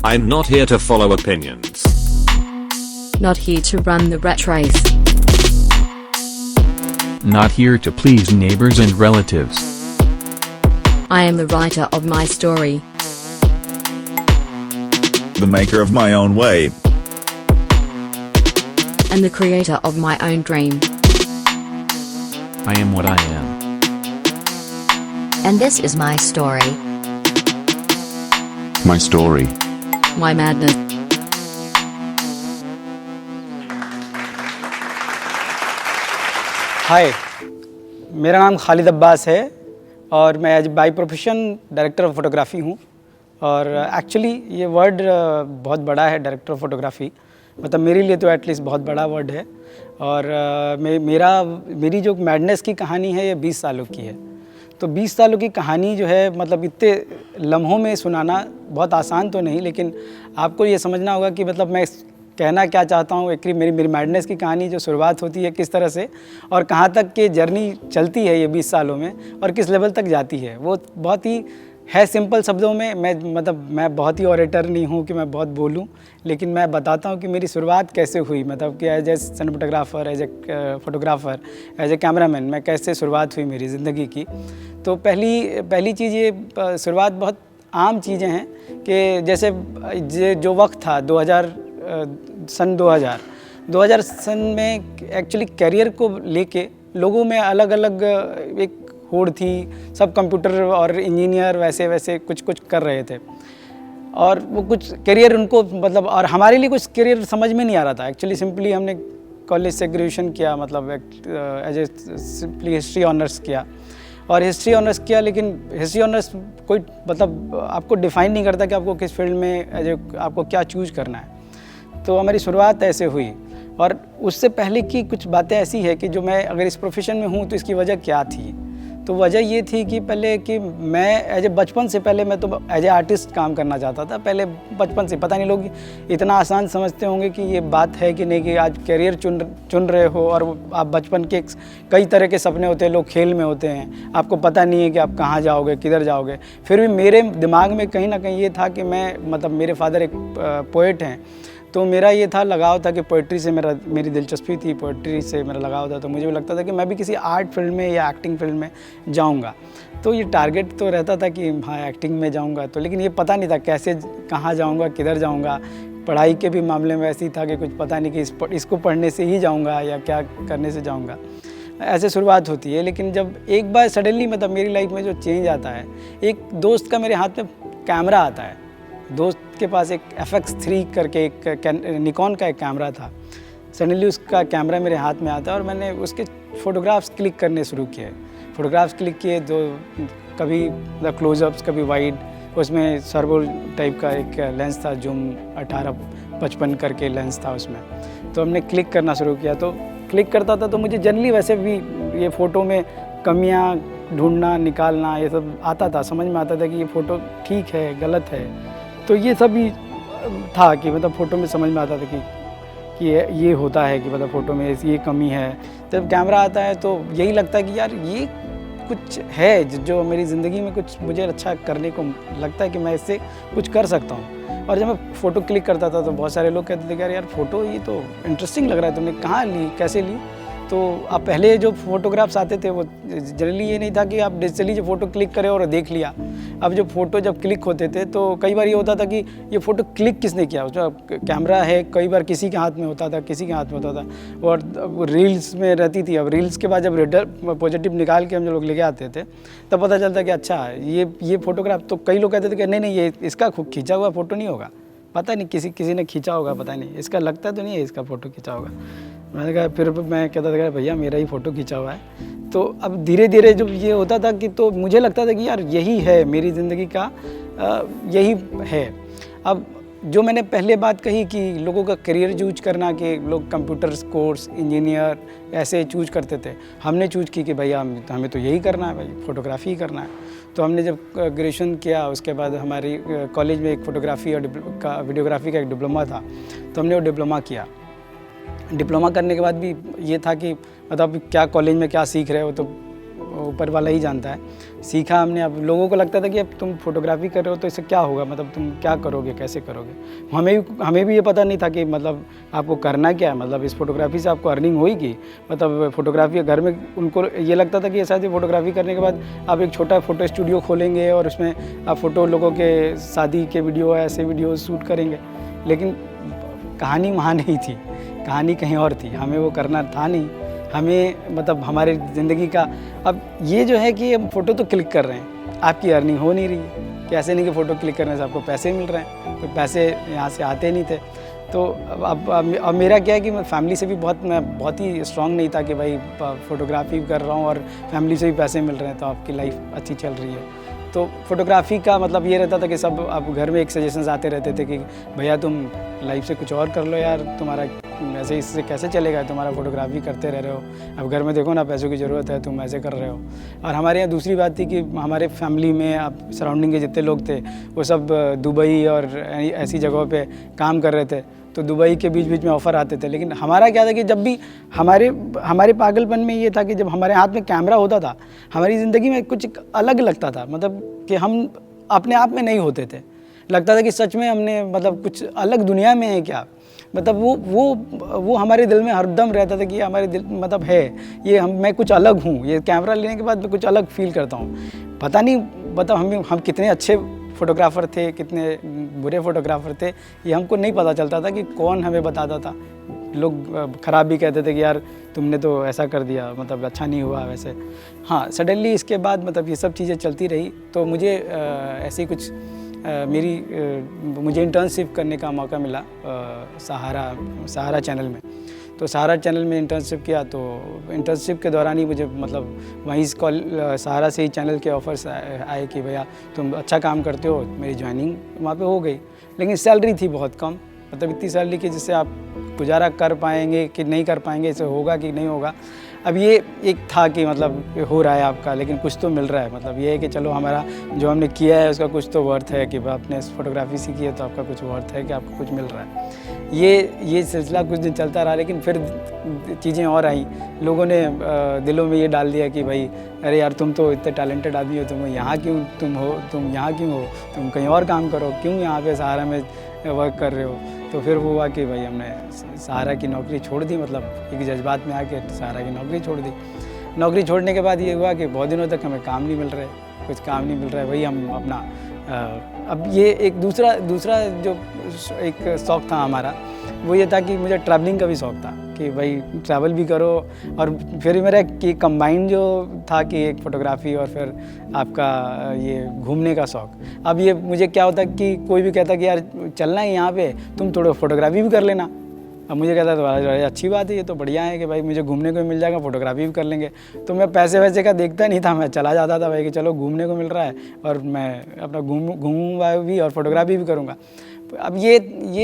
I'm not here to follow opinions. Not here to run the rat race. Not here to please neighbors and relatives. I am the writer of my story. The maker of my own way. And the creator of my own dream. I am what I am. And this is my story. My story. My madness. हाय, मेरा नाम खालिद अब्बास है और मैं as by profession director of photography हूँ। और actually ये word बहुत बड़ा है, डायरेक्टर ऑफ फोटोग्राफी, मतलब मेरे लिए तो एटलीस्ट बहुत बड़ा वर्ड है। और मेरी जो मैडनेस की कहानी है ये 20 सालों की है। तो 20 सालों की कहानी जो है, मतलब इतने लम्हों में सुनाना बहुत आसान तो नहीं, लेकिन आपको ये समझना होगा कि मतलब मैं कहना क्या चाहता हूँ। एक मेरी मैडनेस की कहानी जो शुरुआत होती है किस तरह से और कहाँ तक की जर्नी चलती है ये 20 सालों में और किस लेवल तक जाती है, वो बहुत ही है सिंपल शब्दों में। मैं बहुत ही ऑरेटर नहीं हूँ कि मैं बहुत बोलूँ, लेकिन मैं बताता हूँ कि मेरी शुरुआत कैसे हुई। मतलब कि as a cinematographer, as a photographer, as a cameraman मैं कैसे शुरुआत हुई मेरी ज़िंदगी की। तो पहली चीज़ ये शुरुआत बहुत आम चीज़ें हैं कि जैसे जो वक्त था 2000 सन में एक्चुअली करियर को लेके लोगों में अलग अलग एक होड़ थी। सब कंप्यूटर और इंजीनियर वैसे कुछ कर रहे थे और वो कुछ करियर उनको मतलब, और हमारे लिए कुछ करियर समझ में नहीं आ रहा था। एक्चुअली सिंपली हमने कॉलेज से ग्रेजुएशन किया, मतलब as a simply history honours किया और हिस्ट्री ऑनर्स किया, लेकिन हिस्ट्री ऑनर्स कोई मतलब आपको डिफ़ाइन नहीं करता कि आपको किस फील्ड में आपको क्या चूज़ करना है। तो हमारी शुरुआत ऐसे हुई। और उससे पहले की कुछ बातें ऐसी है कि जो मैं अगर इस प्रोफेशन में हूँ तो इसकी वजह क्या थी। तो वजह ये थी कि पहले कि मैं एज ए बचपन से पहले मैं तो एज ए आर्टिस्ट काम करना चाहता था। पहले बचपन से, पता नहीं लोग इतना आसान समझते होंगे कि ये बात है कि नहीं कि आज करियर चुन रहे हो और आप बचपन के कई तरह के सपने होते हैं, लोग खेल में होते हैं, आपको पता नहीं है कि आप कहाँ जाओगे, किधर जाओगे। फिर भी मेरे दिमाग में कहीं ना कहीं ये था कि मैं, मतलब मेरे फादर एक पोएट हैं, तो मेरा ये था लगाव था कि पोइट्री से मेरी दिलचस्पी थी, पोइट्री से मेरा लगाव था। तो मुझे लगता था कि मैं भी किसी आर्ट फील्ड में या एक्टिंग फील्ड में जाऊंगा। तो ये टारगेट तो रहता था कि हाँ एक्टिंग में जाऊंगा, तो लेकिन ये पता नहीं था कैसे, कहाँ जाऊंगा, किधर जाऊंगा। पढ़ाई के भी मामले में ऐसी था कि कुछ पता नहीं कि इसको पढ़ने से ही जाऊँगा या क्या करने से जाऊँगा। ऐसे शुरुआत होती है। लेकिन जब एक बार सडनली मतलब मेरी लाइफ में जो चेंज आता है, एक दोस्त का मेरे हाथ में कैमरा आता है। दोस्त के पास एक FX3 करके एक निकॉन का एक कैमरा था। सडनली उसका कैमरा मेरे हाथ में आता है और मैंने उसके फ़ोटोग्राफ्स क्लिक करने शुरू किए। फ़ोटोग्राफ्स क्लिक किए तो कभी क्लोजअप्स, कभी वाइड, उसमें सर्वो टाइप का एक लेंस था, जूम 18-55 करके लेंस था उसमें। तो हमने क्लिक करना शुरू किया। तो क्लिक करता था तो मुझे जनरली वैसे भी ये फ़ोटो में कमियां ढूंढना, निकालना, ये सब आता था, समझ में आता था कि ये फ़ोटो ठीक है, गलत है। तो ये सब भी था कि मतलब फ़ोटो में समझ में आता था कि ये होता है कि मतलब फ़ोटो में ये कमी है। जब कैमरा आता है तो यही लगता है कि यार ये कुछ है जो मेरी ज़िंदगी में कुछ मुझे अच्छा करने को लगता है कि मैं इससे कुछ कर सकता हूँ। और जब मैं फ़ोटो क्लिक करता था तो बहुत सारे लोग कहते थे कि यार फ़ोटो ये तो इंटरेस्टिंग लग रहा है, तुमने कहाँ ली, कैसे ली। तो अब पहले जो फ़ोटोग्राफ्स आते थे वो जनरली ये नहीं था कि आप डिजिटली जो फ़ोटो क्लिक करें और देख लिया। अब जो फ़ोटो जब क्लिक होते थे तो कई बार ये होता था कि ये फ़ोटो क्लिक किसने किया, उसमें कैमरा है, कई बार किसी के हाथ में होता था, किसी के हाथ में होता था। और रील्स में रहती थी। अब रील्स के बाद जब पॉजिटिव निकाल के हम जो लोग लेके आते थे तब पता चलता कि अच्छा ये फ़ोटोग्राफ, तो कई लोग कहते थे कि नहीं ये इसका खींचा हुआ फ़ोटो नहीं होगा, पता नहीं किसी ने खींचा होगा, पता नहीं इसका लगता तो नहीं है इसका फ़ोटो खींचा होगा। मैंने कहा, फिर मैं कहता था भैया मेरा ही फ़ोटो खींचा हुआ है। तो अब धीरे धीरे जब ये होता था कि तो मुझे लगता था कि यार यही है मेरी ज़िंदगी का, यही है। अब जो मैंने पहले बात कही कि लोगों का करियर चूज करना, कि लोग कंप्यूटर कोर्स, इंजीनियर ऐसे चूज करते थे, हमने चूज की कि भैया हमें तो यही करना है, भाई फोटोग्राफी ही करना है। तो हमने जब ग्रेजुएशन किया उसके बाद हमारी कॉलेज में एक फ़ोटोग्राफी और वीडियोग्राफी का एक डिप्लोमा था, तो हमने वो डिप्लोमा किया। डिप्लोमा करने के बाद भी ये था कि मतलब क्या कॉलेज में क्या सीख रहे हो, तो ऊपर वाला ही जानता है। सीखा हमने, अब लोगों को लगता था कि अब तुम फोटोग्राफी कर रहे हो तो इससे क्या होगा, मतलब तुम क्या करोगे, कैसे करोगे। हमें भी ये पता नहीं था कि मतलब आपको करना क्या है, मतलब इस फोटोग्राफी से आपको अर्निंग होगी। मतलब फोटोग्राफी घर में उनको ये लगता था कि शायद फोटोग्राफी करने के बाद आप एक छोटा फ़ोटो स्टूडियो खोलेंगे और उसमें आप फ़ोटो लोगों के शादी के वीडियो ऐसे वीडियो शूट करेंगे, लेकिन कहानी वहाँ नहीं थी, कहानी कहीं और थी। हमें वो करना था नहीं, हमें मतलब हमारे ज़िंदगी का अब ये जो है कि हम फ़ोटो तो क्लिक कर रहे हैं, आपकी अर्निंग हो नहीं रही है। कि ऐसे नहीं कि फ़ोटो क्लिक करने से आपको पैसे मिल रहे हैं, कोई पैसे यहाँ से आते नहीं थे। तो अब मेरा क्या है कि मैं फैमिली से भी मैं बहुत ही स्ट्रांग नहीं था कि भाई फ़ोटोग्राफी कर रहा हूँ और फैमिली से भी पैसे मिल रहे हैं तो आपकी लाइफ अच्छी चल रही है। तो फोटोग्राफी का मतलब ये रहता था कि सब अब घर में एक सजेशंस आते रहते थे कि भैया तुम लाइफ से कुछ और कर लो यार, तुम्हारा ऐसे इससे कैसे चलेगा, तुम्हारा फोटोग्राफी करते रह रहे हो, अब घर में देखो ना पैसों की ज़रूरत है, तुम ऐसे कर रहे हो। और हमारे यहाँ दूसरी बात थी कि हमारे फैमिली में अब सराउंडिंग के जितने लोग थे वो सब दुबई और ऐसी जगहों पे काम कर रहे थे, तो दुबई के बीच बीच में ऑफ़र आते थे। लेकिन हमारा क्या था कि जब भी हमारे पागलपन में ये था कि जब हमारे हाथ में कैमरा होता था हमारी ज़िंदगी में कुछ अलग लगता था, मतलब कि हम अपने आप में नहीं होते थे। लगता था कि सच में हमने मतलब कुछ अलग दुनिया में है क्या, मतलब वो हमारे दिल में हरदम रहता था कि ये हमारे दिल मतलब है, ये मैं कुछ अलग हूँ। ये कैमरा लेने के बाद मैं कुछ अलग फील करता हूँ। पता नहीं मतलब हम कितने अच्छे फ़ोटोग्राफ़र थे, कितने बुरे फ़ोटोग्राफ़र थे, ये हमको नहीं पता चलता था कि कौन हमें बताता था। लोग ख़राब भी कहते थे कि यार तुमने तो ऐसा कर दिया, मतलब अच्छा नहीं हुआ वैसे। हाँ, सडनली इसके बाद मतलब ये सब चीज़ें चलती रही तो मुझे ऐसे ही कुछ मुझे इंटर्नशिप करने का मौका मिला सहारा चैनल में। तो सहारा चैनल में इंटर्नशिप किया, तो इंटर्नशिप के दौरान ही मुझे मतलब वहीं सहारा से ही चैनल के ऑफ़र्स आए कि भैया तुम अच्छा काम करते हो, मेरी ज्वाइनिंग वहाँ पे हो गई। लेकिन सैलरी थी बहुत कम, मतलब इतनी सैलरी कि जिससे आप गुजारा कर पाएंगे कि नहीं कर पाएंगे, इसे होगा कि नहीं होगा। अब ये एक था कि मतलब हो रहा है आपका, लेकिन कुछ तो मिल रहा है, मतलब ये है कि चलो हमारा जो हमने किया है उसका कुछ तो वर्थ है कि आपने फ़ोटोग्राफी सीखी है तो आपका कुछ वर्थ है कि आपको कुछ मिल रहा है। ये सिलसिला कुछ दिन चलता रहा, लेकिन फिर चीज़ें और आई। लोगों ने दिलों में ये डाल दिया कि भाई अरे यार तुम तो इतने टैलेंटेड आदमी हो, तुम यहाँ क्यों हो, तुम कहीं और काम करो, क्यों यहाँ पे सहारा में वर्क कर रहे हो। तो फिर हुआ कि भाई हमने सहारा की नौकरी छोड़ दी, मतलब एक जज्बात में आके सहारा की नौकरी छोड़ दी। नौकरी छोड़ने के बाद ये हुआ कि बहुत दिनों तक हमें काम नहीं मिल रहा है, कुछ काम नहीं मिल रहा है। वही हम अपना अब ये एक दूसरा जो एक शौक़ था हमारा, वो ये था कि मुझे ट्रैवलिंग का भी शौक़ था कि भाई ट्रैवल भी करो। और फिर मेरा कि कंबाइन जो था कि एक फ़ोटोग्राफी और फिर आपका ये घूमने का शौक़। अब ये मुझे क्या होता कि कोई भी कहता कि यार चलना है यहाँ पे, तुम थोड़ा फ़ोटोग्राफी भी कर लेना। अब मुझे कहता तो अच्छी बात है, ये तो बढ़िया है कि भाई मुझे घूमने को मिल जाएगा, फ़ोटोग्राफी भी कर लेंगे। तो मैं पैसे वैसे का देखता नहीं था, मैं चला जाता था भाई कि चलो घूमने को मिल रहा है और मैं अपना घूमूंगा भी और फ़ोटोग्राफी भी करूँगा। अब ये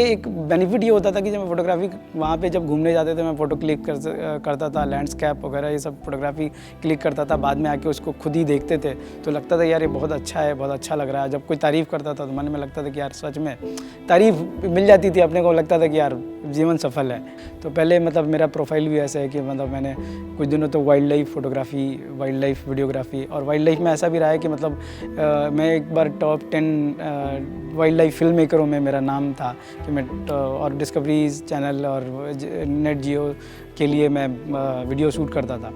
एक बेनिफिट ये होता था कि जब मैं फ़ोटोग्राफी वहाँ पे जब घूमने जाते थे मैं फ़ोटो क्लिक करता था, लैंडस्केप वगैरह ये सब फ़ोटोग्राफी क्लिक करता था। बाद में आके उसको खुद ही देखते थे तो लगता था यार ये बहुत अच्छा है, बहुत अच्छा लग रहा है। जब कोई तारीफ़ करता था तो मन में लगता था कि यार सच में तारीफ़ मिल जाती थी, अपने को लगता था कि यार जीवन सफल है। तो पहले मतलब मेरा प्रोफाइल भी ऐसा है कि मतलब मैंने कुछ दिनों तो wild life photography, wild life videography और वाइल्ड लाइफ में ऐसा भी रहा है कि मतलब मैं एक बार टॉप 10 वाइल्ड लाइफ फिल्म मेकरों में मेरा नाम था कि मैं और डिस्कवरीज चैनल और नेट जियो के लिए मैं वीडियो शूट करता था।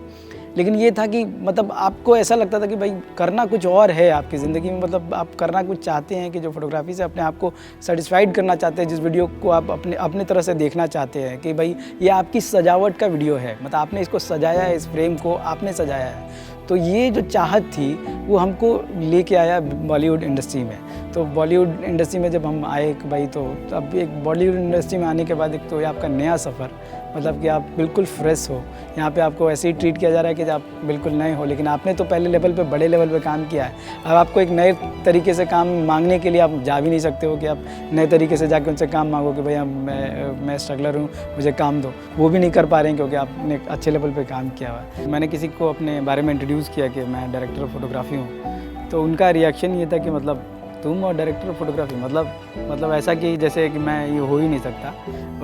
लेकिन ये था कि मतलब आपको ऐसा लगता था कि भाई करना कुछ और है आपकी ज़िंदगी में, मतलब आप करना कुछ चाहते हैं कि जो फ़ोटोग्राफी से अपने आप को सेटिस्फाइड करना चाहते हैं, जिस वीडियो को आप अपने तरह से देखना चाहते हैं कि भाई ये आपकी सजावट का वीडियो है, मतलब आपने इसको सजाया है, इस फ्रेम को आपने सजाया है। तो ये जो चाहत थी वो हमको लेके आया बॉलीवुड इंडस्ट्री में। तो बॉलीवुड इंडस्ट्री में जब हम आए भाई, तो अब एक बॉलीवुड इंडस्ट्री में आने के बाद एक तो ये आपका नया सफ़र, मतलब कि आप बिल्कुल फ्रेश हो, यहाँ पे आपको ऐसे ही ट्रीट किया जा रहा है कि आप बिल्कुल नए हो, लेकिन आपने तो पहले लेवल पे बड़े लेवल पे काम किया है। अब आपको एक नए तरीके से काम मांगने के लिए आप जा भी नहीं सकते हो कि आप नए तरीके से जाके उनसे काम मांगो कि भैया मैं स्ट्रगलर हूँ, मुझे काम दो। वो भी नहीं कर पा रहे हैं क्योंकि आपने अच्छे लेवल पर काम किया हुआ है। मैंने किसी को अपने बारे में इंट्रोड्यूस किया कि मैं डायरेक्टर ऑफ फोटोग्राफी हूँ, तो उनका रिएक्शन ये था कि मतलब तुम और डायरेक्टर ऑफ फोटोग्राफी मतलब ऐसा कि जैसे कि मैं ये हो ही नहीं सकता।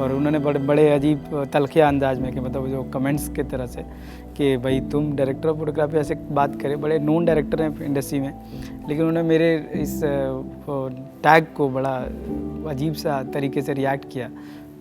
और उन्होंने बड़े अजीब तलखिया अंदाज में कि मतलब जो कमेंट्स की तरह से कि भाई तुम डायरेक्टर ऑफ फोटोग्राफी ऐसे बात करें, बड़े नोन डायरेक्टर हैं इंडस्ट्री में, लेकिन उन्होंने मेरे इस टैग को बड़ा अजीब सा तरीके से रिएक्ट किया।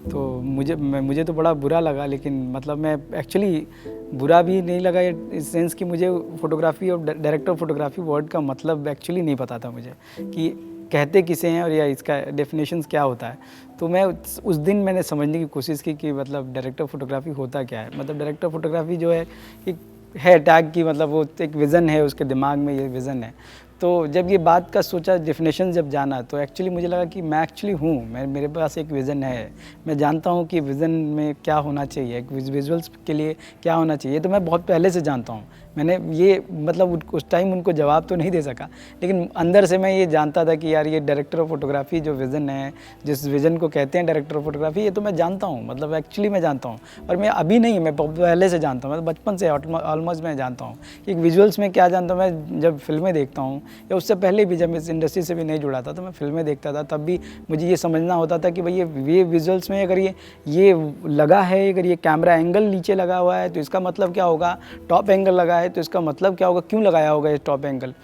तो मुझे तो बड़ा बुरा लगा, लेकिन मतलब मैं एक्चुअली बुरा भी नहीं लगा इस सेंस कि मुझे फ़ोटोग्राफ़ी और डायरेक्टर ऑफ फोटोग्राफी वर्ड का मतलब एक्चुअली नहीं पता था मुझे कि कहते किसे हैं और या इसका डेफिनेशंस क्या होता है। तो मैं उस दिन मैंने समझने की कोशिश की कि मतलब डायरेक्टर ऑफ फोटोग्राफी होता क्या है। मतलब डायरेक्टर ऑफ फोटोग्राफी जो है एक है टैग की, मतलब वो एक विज़न है, उसके दिमाग में ये विज़न है। तो जब ये बात का सोचा, डेफिनेशन जब जाना, तो एक्चुअली मुझे लगा कि मैं एक्चुअली हूँ, मेरे पास एक विज़न है। मैं जानता हूँ कि विज़न में क्या होना चाहिए, एक विजुअल्स के लिए क्या होना चाहिए, तो मैं बहुत पहले से जानता हूँ। मैंने ये मतलब उस टाइम उनको जवाब तो नहीं दे सका, लेकिन अंदर से मैं ये जानता था कि यार ये डायरेक्टर ऑफ फोटोग्राफी जो विज़न है, जिस विज़न को कहते हैं डायरेक्टर ऑफ फोटोग्राफी, ये तो मैं जानता हूँ। मतलब एक्चुअली मैं जानता हूँ, और मैं अभी नहीं, मैं पहले से जानता हूँ। मैं बचपन से ऑलमोस्ट मैं जानता हूँ कि विजुअल्स में क्या जानता हूँ। मैं जब फिल्में देखता हूँ, या उससे पहले भी जब इस इंडस्ट्री से भी नहीं जुड़ा था, तो मैं फिल्में देखता था, तब भी मुझे ये समझना होता था कि भाई ये विजुअल्स में अगर ये लगा है, अगर ये कैमरा एंगल नीचे लगा हुआ है तो इसका मतलब क्या होगा, टॉप एंगल लगा है तो इसका मतलब क्या होगा, क्यों लगाया होगा ये टॉप एंगल।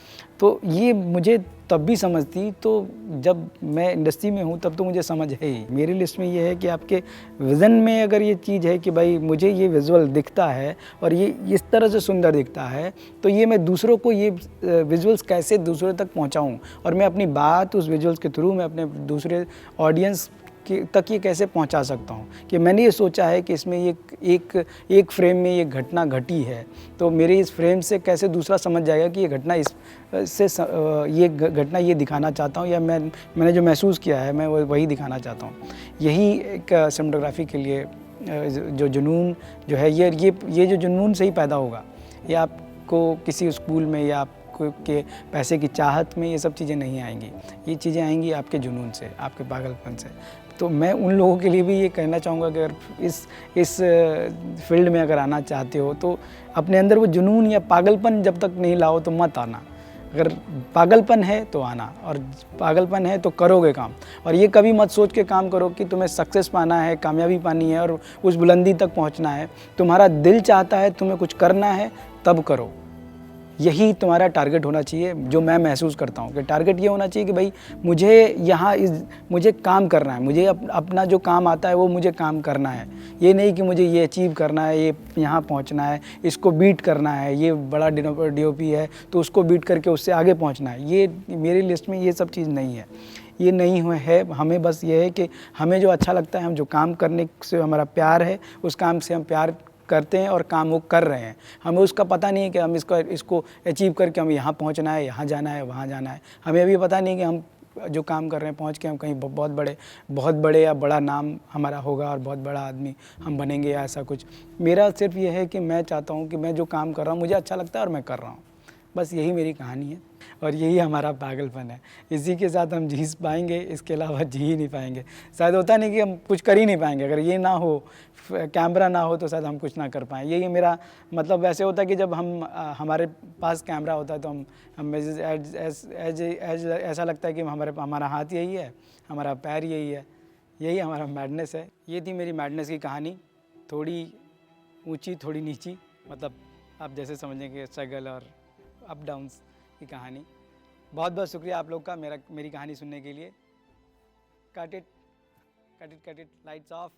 तो ये मुझे तब भी समझ थी। तो जब मैं इंडस्ट्री में हूँ तब तो मुझे समझ है ही। मेरी लिस्ट में ये है कि आपके विज़न में अगर ये चीज़ है कि भाई मुझे ये विजुअल दिखता है और ये इस तरह से सुंदर दिखता है, तो ये मैं दूसरों को ये विजुअल्स कैसे दूसरों तक पहुँचाऊँ, और मैं अपनी बात उस विजुअल्स के थ्रू मैं अपने दूसरे ऑडियंस तक ये कैसे पहुंचा सकता हूं। कि मैंने ये सोचा है कि इसमें एक फ्रेम में ये घटना घटी है, तो मेरे इस फ्रेम से कैसे दूसरा समझ जाएगा कि ये घटना ये घटना ये दिखाना चाहता हूं, या मैंने जो महसूस किया है मैं वही दिखाना चाहता हूं। यही एक सिनेमेटोग्राफी के लिए जो जुनून जो है, ये जो जुनून से ही पैदा होगा। ये आपको किसी स्कूल में या के पैसे की चाहत में ये सब चीज़ें नहीं आएंगी। ये चीज़ें आएंगी आपके जुनून से, आपके पागलपन से। तो मैं उन लोगों के लिए भी ये कहना चाहूँगा कि अगर इस फील्ड में अगर आना चाहते हो, तो अपने अंदर वो जुनून या पागलपन जब तक नहीं लाओ तो मत आना। अगर पागलपन है तो आना, और पागलपन है तो करोगे काम। और ये कभी मत सोच के काम करो कि तुम्हें सक्सेस पाना है, कामयाबी पानी है और उस बुलंदी तक पहुँचना है। तुम्हारा दिल चाहता है, तुम्हें कुछ करना है, तब करो। यही तुम्हारा टारगेट होना चाहिए। जो मैं महसूस करता हूँ कि टारगेट ये होना चाहिए कि भाई मुझे काम करना है, मुझे अपना जो काम आता है वो मुझे काम करना है। ये नहीं कि मुझे ये अचीव करना है, ये यहाँ पहुँचना है, इसको बीट करना है, ये बड़ा DOP है तो उसको बीट करके उससे आगे पहुँचना है। ये मेरी लिस्ट में ये सब चीज़ नहीं है। ये नहीं है। हमें बस ये है कि हमें जो अच्छा लगता है, हम जो काम करने से हमारा प्यार है, उस काम से हम प्यार करते हैं और काम वो कर रहे हैं। हमें उसका पता नहीं है कि हम इसको अचीव करके हम यहाँ पहुँचना है, यहाँ जाना है, वहाँ जाना है। हमें अभी पता नहीं कि हम जो काम कर रहे हैं पहुँच के हम कहीं बहुत बड़े या बड़ा नाम हमारा होगा और बहुत बड़ा आदमी हम बनेंगे या ऐसा कुछ। मेरा सिर्फ ये है कि मैं चाहता हूँ कि मैं जो काम कर रहा हूँ मुझे अच्छा लगता है और मैं कर रहा हूँ। बस यही मेरी कहानी है और यही हमारा पागलपन है। इसी के साथ हम जी पाएंगे, इसके अलावा जी ही नहीं पाएंगे। शायद होता नहीं कि हम कुछ कर ही नहीं पाएंगे। अगर ये ना हो, कैमरा ना हो, तो शायद हम कुछ ना कर पाएँ। यही मेरा मतलब वैसे होता है कि जब हमारे पास कैमरा होता है तो हम ऐसा लगता है कि हमारा हाथ यही है, हमारा पैर यही है, यही हमारा मैडनेस है। ये थी मेरी मैडनेस की कहानी, थोड़ी ऊंची थोड़ी नीची, मतलब आप जैसे समझेंगे स्ट्रगल और अप डाउन्स की कहानी। बहुत बहुत शुक्रिया आप लोग का मेरी कहानी सुनने के लिए। Cut it, lights off.